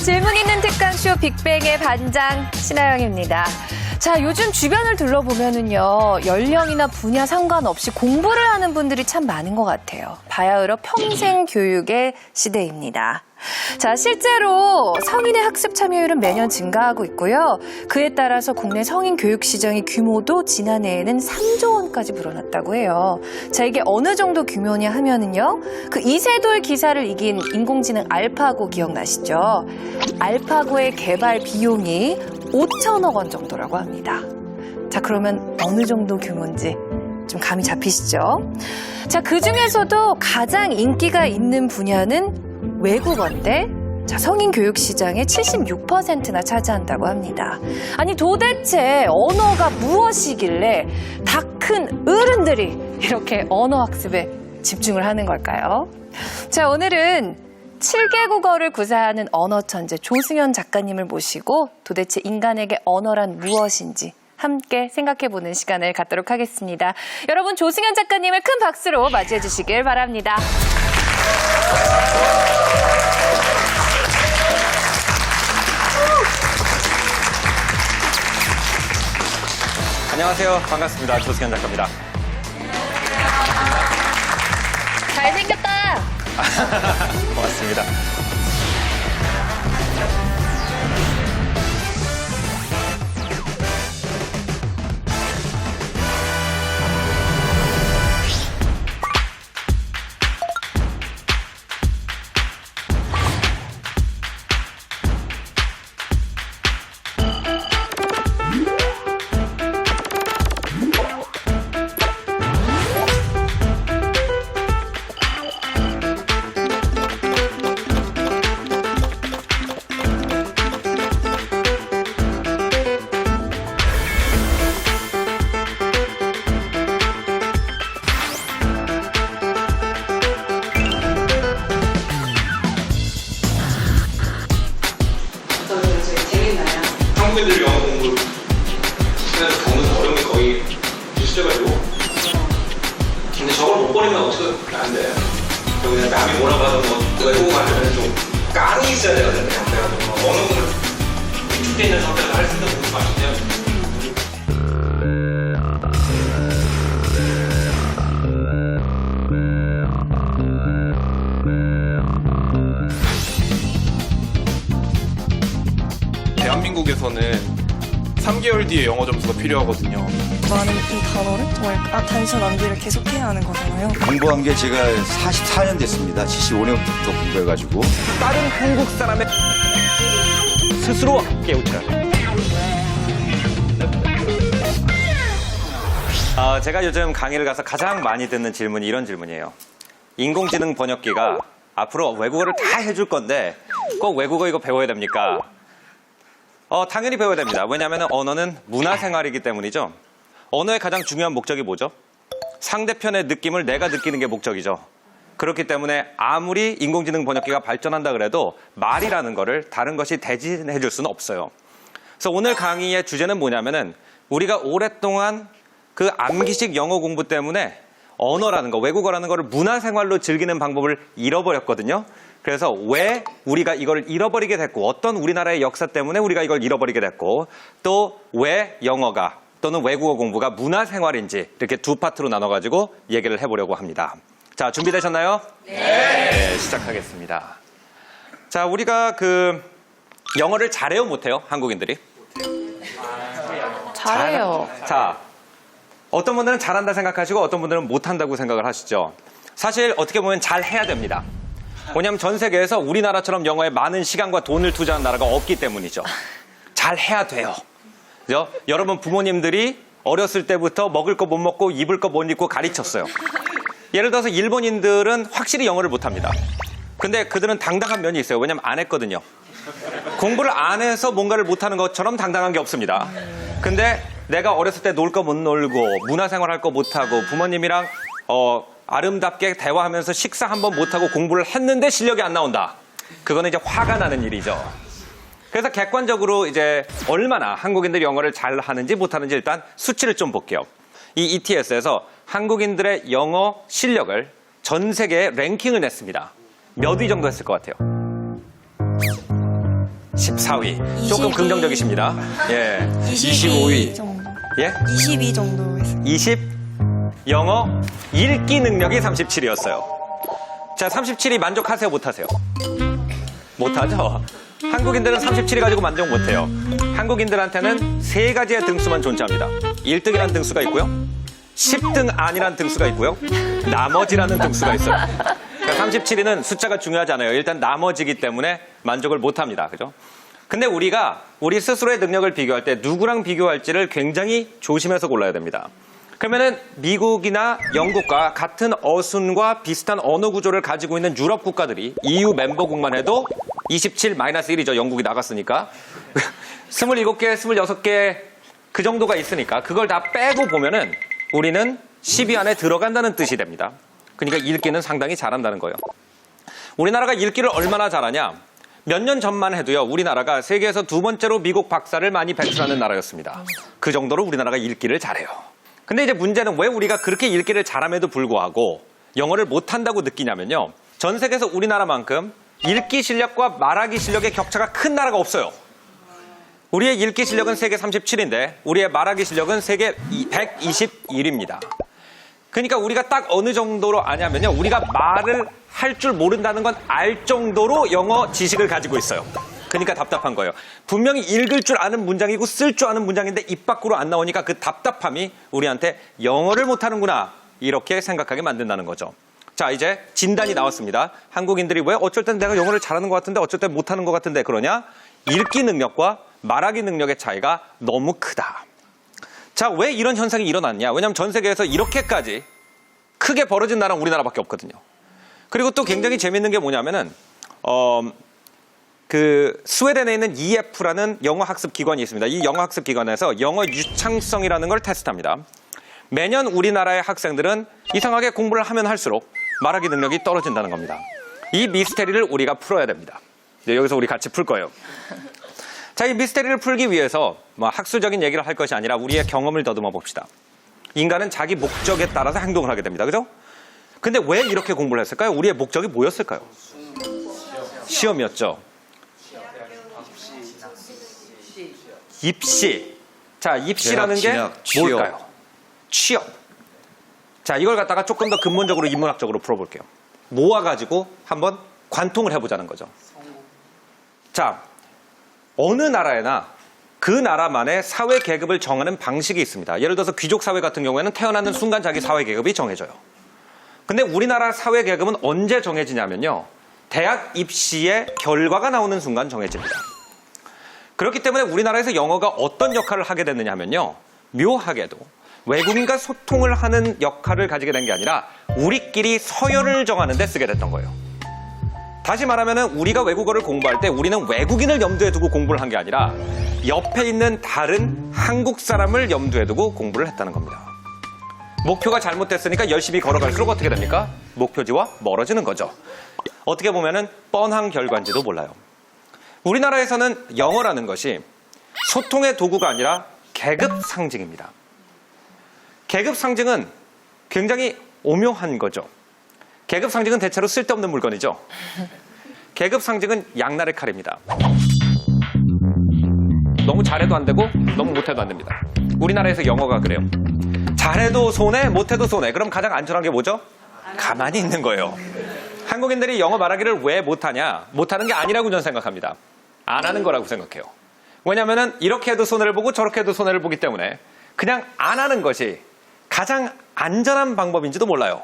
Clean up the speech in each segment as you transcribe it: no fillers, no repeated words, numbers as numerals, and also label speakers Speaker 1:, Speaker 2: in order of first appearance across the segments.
Speaker 1: 질문 있는 특강쇼 빅뱅의 반장 신하영입니다. 자, 요즘 주변을 둘러보면은요, 연령이나 분야 상관없이 공부를 하는 분들이 참 많은 것 같아요. 바야흐로 평생 교육의 시대입니다. 자, 실제로 성인의 학습 참여율은 매년 증가하고 있고요. 그에 따라서 국내 성인 교육 시장의 규모도 지난해에는 3조 원까지 불어났다고 해요. 자, 이게 어느 정도 규모냐 하면은요, 그 이세돌 기사를 이긴 인공지능 알파고 기억나시죠? 알파고의 개발 비용이 5천억 원 정도라고 합니다. 자, 그러면 어느 정도 규모인지 좀 감이 잡히시죠? 자, 그 중에서도 가장 인기가 있는 분야는 외국어인데, 자, 성인 교육 시장의 76%나 차지한다고 합니다. 아니, 도대체 언어가 무엇이길래 다 큰 어른들이 이렇게 언어 학습에 집중을 하는 걸까요? 자, 오늘은 7개 국어를 구사하는 언어 천재 조승현 작가님을 모시고 도대체 인간에게 언어란 무엇인지 함께 생각해보는 시간을 갖도록 하겠습니다. 여러분, 조승현 작가님을 큰 박수로 맞이해 주시길 바랍니다.
Speaker 2: 안녕하세요. 반갑습니다. 조승현 작가입니다.
Speaker 1: 잘생겼다.
Speaker 2: 고맙습니다.
Speaker 3: 한국인들 영어 공부 시간에서 겪는 어려움이 거의 비슷해가지고 근데 저걸 못 버리면 어떻게 안 돼? 그냥 남이 뭐라고 하든 뭐 외국어 가려면 좀 깡이 있어야 되거든요. 그래가지고 어느 공을 위축돼 있는 상태에서 할 수 있는 공부 맛인데요.
Speaker 4: 대한민국에서는 3개월 뒤에 영어 점수가 필요하거든요.
Speaker 5: 많은 이 단어를 정말 단순 암기를 계속해야 하는 거잖아요.
Speaker 6: 공부한 게 제가 44년 됐습니다. 75년부터 공부해가지고.
Speaker 2: 다른 한국 사람의 스스로 깨우쳐야 돼요. 제가 요즘 강의를 가서 가장 많이 듣는 질문이 이런 질문이에요. 인공지능 번역기가 앞으로 외국어를 다 해줄 건데 꼭 외국어 이거 배워야 됩니까? 당연히 배워야 됩니다. 왜냐하면 언어는 문화생활이기 때문이죠. 언어의 가장 중요한 목적이 뭐죠? 상대편의 느낌을 내가 느끼는 게 목적이죠. 그렇기 때문에 아무리 인공지능 번역기가 발전한다 그래도 말이라는 거를 다른 것이 대신해 줄 수는 없어요. 그래서 오늘 강의의 주제는 뭐냐면은 우리가 오랫동안 그 암기식 영어 공부 때문에 언어라는 거, 외국어라는 거를 문화생활로 즐기는 방법을 잃어버렸거든요. 그래서 왜 우리가 이걸 잃어버리게 됐고, 어떤 우리나라의 역사 때문에 우리가 이걸 잃어버리게 됐고, 또 왜 영어가 또는 외국어 공부가 문화생활인지 이렇게 두 파트로 나눠가지고 얘기를 해보려고 합니다. 자, 준비되셨나요? 네, 시작하겠습니다. 자, 우리가 영어를 잘해요, 못해요? 한국인들이?
Speaker 1: 잘해요.
Speaker 2: 자, 어떤 분들은 잘한다 생각하시고 어떤 분들은 못한다고 생각을 하시죠. 사실 어떻게 보면 잘해야 됩니다. 왜냐하면 전 세계에서 우리나라처럼 영어에 많은 시간과 돈을 투자한 나라가 없기 때문이죠. 잘해야 돼요. 그죠? 여러분 부모님들이 어렸을 때부터 먹을 거 못 먹고 입을 거 못 입고 가르쳤어요. 예를 들어서 일본인들은 확실히 영어를 못합니다. 근데 그들은 당당한 면이 있어요. 왜냐하면 안 했거든요. 공부를 안 해서 뭔가를 못하는 것처럼 당당한 게 없습니다. 근데 내가 어렸을 때 놀 거 못 놀고 문화생활 할 거 못하고 부모님이랑 아름답게 대화하면서 식사 한번 못하고 공부를 했는데 실력이 안 나온다. 그거는 이제 화가 나는 일이죠. 그래서 객관적으로 이제 얼마나 한국인들이 영어를 잘 하는지 못하는지 일단 수치를 좀 볼게요. 이 ETS에서 한국인들의 영어 실력을 전 세계에 랭킹을 냈습니다. 몇 위 정도 했을 것 같아요? 14위. 조금
Speaker 5: 22.
Speaker 2: 긍정적이십니다. 예.
Speaker 5: 22 정도.
Speaker 2: 예?
Speaker 5: 22 정도 했어요.
Speaker 2: 20. 영어 읽기 능력이 37이었어요. 자, 37이 만족하세요, 못하세요? 못하죠? 한국인들은 37이 가지고 만족 못해요. 한국인들한테는 세 가지의 등수만 존재합니다. 1등이라는 등수가 있고요. 10등 아니라는 등수가 있고요. 나머지라는 등수가 있어요. 그러니까 37위는 숫자가 중요하지 않아요. 일단 나머지기 때문에 만족을 못합니다. 그죠? 근데 우리가 우리 스스로의 능력을 비교할 때 누구랑 비교할지를 굉장히 조심해서 골라야 됩니다. 그러면은 미국이나 영국과 같은 어순과 비슷한 언어 구조를 가지고 있는 유럽 국가들이 EU 멤버국만 해도 27-1이죠. 영국이 나갔으니까. 27개, 26개 그 정도가 있으니까 그걸 다 빼고 보면은 우리는 10위 안에 들어간다는 뜻이 됩니다. 그러니까 읽기는 상당히 잘한다는 거예요. 우리나라가 읽기를 얼마나 잘하냐? 몇 년 전만 해도요. 우리나라가 세계에서 두 번째로 미국 박사를 많이 배출하는 나라였습니다. 그 정도로 우리나라가 읽기를 잘해요. 근데 이제 문제는 왜 우리가 그렇게 읽기를 잘함에도 불구하고 영어를 못한다고 느끼냐면요. 전 세계에서 우리나라만큼 읽기 실력과 말하기 실력의 격차가 큰 나라가 없어요. 우리의 읽기 실력은 세계 37인데 우리의 말하기 실력은 세계 121입니다. 그러니까 우리가 딱 어느 정도로 아냐면요. 우리가 말을 할 줄 모른다는 건 알 정도로 영어 지식을 가지고 있어요. 그러니까 답답한 거예요. 분명히 읽을 줄 아는 문장이고 쓸 줄 아는 문장인데 입 밖으로 안 나오니까 그 답답함이 우리한테 영어를 못하는구나 이렇게 생각하게 만든다는 거죠. 자, 이제 진단이 나왔습니다. 한국인들이 왜 어쩔 땐 내가 영어를 잘하는 것 같은데 어쩔 땐 못하는 것 같은데 그러냐? 읽기 능력과 말하기 능력의 차이가 너무 크다. 자, 왜 이런 현상이 일어났냐? 왜냐하면 전 세계에서 이렇게까지 크게 벌어진 나라는 우리나라밖에 없거든요. 그리고 또 굉장히 재밌는 게 뭐냐면은 스웨덴에 있는 EF라는 영어 학습 기관이 있습니다. 이 영어 학습 기관에서 영어 유창성이라는 걸 테스트합니다. 매년 우리나라의 학생들은 이상하게 공부를 하면 할수록 말하기 능력이 떨어진다는 겁니다. 이 미스테리를 우리가 풀어야 됩니다. 여기서 우리 같이 풀 거예요. 자, 이 미스테리를 풀기 위해서 학술적인 얘기를 할 것이 아니라 우리의 경험을 더듬어 봅시다. 인간은 자기 목적에 따라서 행동을 하게 됩니다. 그죠? 근데 왜 이렇게 공부를 했을까요? 우리의 목적이 뭐였을까요? 시험이었죠. 입시. 자, 입시라는 게
Speaker 6: 진학, 취업.
Speaker 2: 뭘까요? 취업. 자, 이걸 갖다가 조금 더 근본적으로 인문학적으로 풀어볼게요. 모아가지고 한번 관통을 해보자는 거죠. 자, 어느 나라에나 그 나라만의 사회 계급을 정하는 방식이 있습니다. 예를 들어서 귀족 사회 같은 경우에는 태어나는 순간 자기 사회 계급이 정해져요. 근데 우리나라 사회 계급은 언제 정해지냐면요. 대학 입시의 결과가 나오는 순간 정해집니다. 그렇기 때문에 우리나라에서 영어가 어떤 역할을 하게 됐느냐 하면요. 묘하게도 외국인과 소통을 하는 역할을 가지게 된 게 아니라 우리끼리 서열을 정하는 데 쓰게 됐던 거예요. 다시 말하면 우리가 외국어를 공부할 때 우리는 외국인을 염두에 두고 공부를 한 게 아니라 옆에 있는 다른 한국 사람을 염두에 두고 공부를 했다는 겁니다. 목표가 잘못됐으니까 열심히 걸어갈수록 어떻게 됩니까? 목표지와 멀어지는 거죠. 어떻게 보면은 뻔한 결과인지도 몰라요. 우리나라에서는 영어라는 것이 소통의 도구가 아니라 계급 상징입니다. 계급 상징은 굉장히 오묘한 거죠. 계급 상징은 대체로 쓸데없는 물건이죠. 계급 상징은 양날의 칼입니다. 너무 잘해도 안 되고 너무 못해도 안 됩니다. 우리나라에서 영어가 그래요. 잘해도 손해, 못해도 손해. 그럼 가장 안전한 게 뭐죠? 가만히 있는 거예요. 한국인들이 영어 말하기를 왜 못하냐? 못하는 게 아니라고 저는 생각합니다. 안 하는 거라고 생각해요. 왜냐하면 이렇게 해도 손해를 보고 저렇게 해도 손해를 보기 때문에 그냥 안 하는 것이 가장 안전한 방법인지도 몰라요.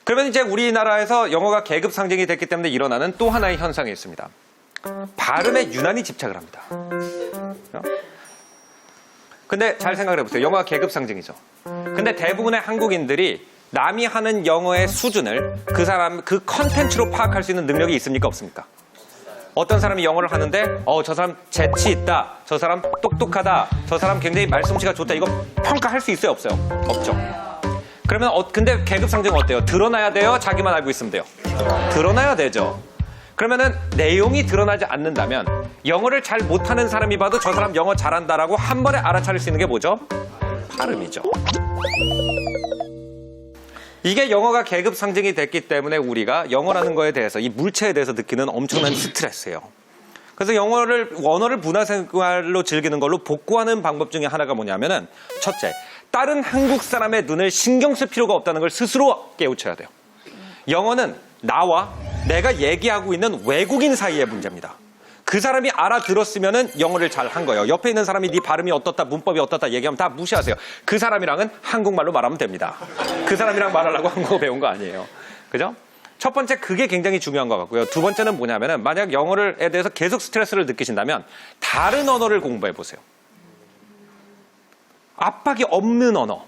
Speaker 2: 그러면 이제 우리나라에서 영어가 계급 상징이 됐기 때문에 일어나는 또 하나의 현상이 있습니다. 발음에 유난히 집착을 합니다. 근데 잘 생각을 해보세요. 영어가 계급 상징이죠. 근데 대부분의 한국인들이 남이 하는 영어의 수준을 그 컨텐츠로 파악할 수 있는 능력이 있습니까? 없습니까? 어떤 사람이 영어를 하는데 저 사람 재치 있다. 저 사람 똑똑하다. 저 사람 굉장히 말솜씨가 좋다. 이거 평가할 수 있어요? 없어요? 없죠. 그러면 근데 계급 상징은 어때요? 드러나야 돼요? 자기만 알고 있으면 돼요? 드러나야 되죠. 그러면은 내용이 드러나지 않는다면 영어를 잘 못하는 사람이 봐도 저 사람 영어 잘한다라고 한 번에 알아차릴 수 있는 게 뭐죠? 발음이죠. 이게 영어가 계급 상징이 됐기 때문에 우리가 영어라는 거에 대해서 이 물체에 대해서 느끼는 엄청난 스트레스예요. 그래서 언어를 문화생활로 즐기는 걸로 복구하는 방법 중에 하나가 뭐냐면은 첫째, 다른 한국 사람의 눈을 신경 쓸 필요가 없다는 걸 스스로 깨우쳐야 돼요. 영어는 나와 내가 얘기하고 있는 외국인 사이의 문제입니다. 그 사람이 알아들었으면은 영어를 잘 한 거예요. 옆에 있는 사람이 네 발음이 어떻다, 문법이 어떻다 얘기하면 다 무시하세요. 그 사람이랑은 한국말로 말하면 됩니다. 그 사람이랑 말하려고 한국어 배운 거 아니에요. 그죠? 첫 번째, 그게 굉장히 중요한 것 같고요. 두 번째는 뭐냐면은 만약 영어에 대해서 계속 스트레스를 느끼신다면 다른 언어를 공부해 보세요. 압박이 없는 언어.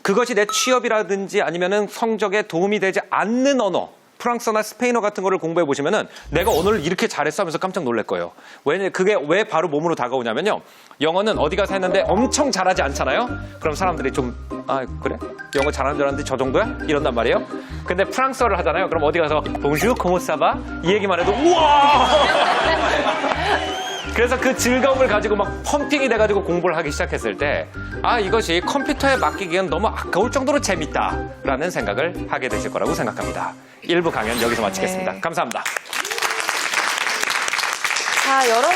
Speaker 2: 그것이 내 취업이라든지 아니면은 성적에 도움이 되지 않는 언어. 프랑스어나 스페인어 같은 거를 공부해 보시면은 내가 언어를 이렇게 잘했어 하면서 깜짝 놀랄 거예요. 그게 왜 바로 몸으로 다가오냐면요. 영어는 어디 가서 했는데 엄청 잘하지 않잖아요? 그럼 사람들이 그래? 영어 잘하는 줄 알았는데 저 정도야? 이런단 말이에요. 근데 프랑스어를 하잖아요. 그럼 어디 가서 봉주, 코모사바 이 얘기만 해도 우와! 그래서 그 즐거움을 가지고 막 펌핑이 돼가지고 공부를 하기 시작했을 때 이것이 컴퓨터에 맡기기엔 너무 아까울 정도로 재밌다라는 생각을 하게 되실 거라고 생각합니다. 1부 강연 여기서 마치겠습니다.
Speaker 1: 네.
Speaker 2: 감사합니다.
Speaker 1: 자, 여러분.